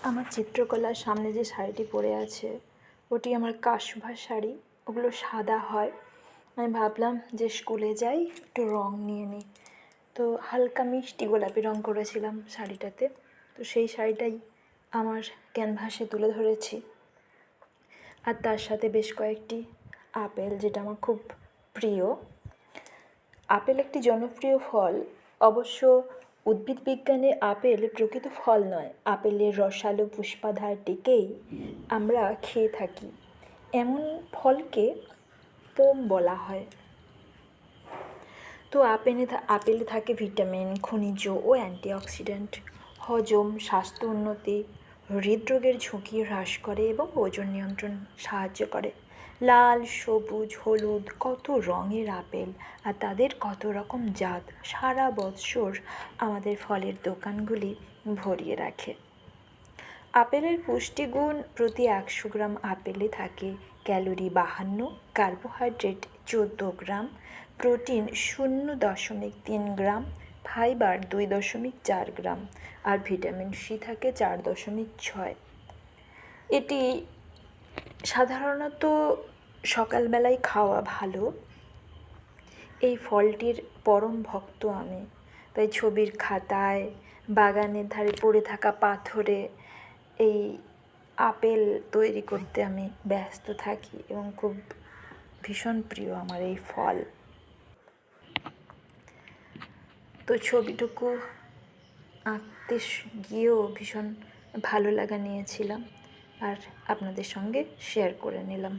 আমার চিত্রকলার সামনে যে শাড়িটি পরে আছে ওটি আমার কাশভার শাড়ি। ওগুলো সাদা হয়। আমি ভাবলাম যে স্কুলে যাই, একটু রং নিয়ে নিই। তো হালকা মিষ্টি গোলাপি রং করেছিলাম শাড়িটাতে। তো সেই শাড়িটাই আমার ক্যানভাসে তুলে ধরেছি। আর তার সাথে বেশ কয়েকটি আপেল, যেটা আমার খুব প্রিয়। আপেল একটি জনপ্রিয় ফল। অবশ্য উদ্ভিদ বিজ্ঞানে আপেল প্রকৃত ফল নয়, আপেলের রসালো পুষ্পাধারটিকেই আমরা খেয়ে থাকি। এমন ফলকে পোম বলা হয়। তো আপেলে থাকে ভিটামিন, খনিজ ও অ্যান্টিঅক্সিডেন্ট। হজম, স্বাস্থ্য উন্নতি, হৃদরোগের ঝুঁকি হ্রাস করে এবং ওজন নিয়ন্ত্রণ সাহায্য করে। লাল, সবুজ, হলুদ, কত রঙের আপেল আর তাদের কত রকম জাত সারা বৎসর আমাদের ফলের দোকানগুলি ভরিয়ে রাখে। আপেলের পুষ্টিগুণ: প্রতি 100 গ্রাম আপেলে থাকে ক্যালোরি 52, কার্বোহাইড্রেট 14 গ্রাম, প্রোটিন 0.3 গ্রাম, ফাইবার 2.4 গ্রাম আর ভিটামিন সি থাকে 4.6। এটি সাধারণত সকালবেলায় খাওয়া ভালো। এই ফলটির পরম ভক্ত আমি। তাই ছবির খাতায়, বাগানের ধারে পড়ে থাকা পাথরে এই আপেল তৈরি করতে আমি ব্যস্ত থাকি এবং খুব ভীষণ প্রিয় আমার এই ফল। তো ছবিটুকু আঁকতে গিয়েও ভীষণ ভালো লাগা নিয়েছিলাম আর আপনাদের সঙ্গে শেয়ার করে নিলাম।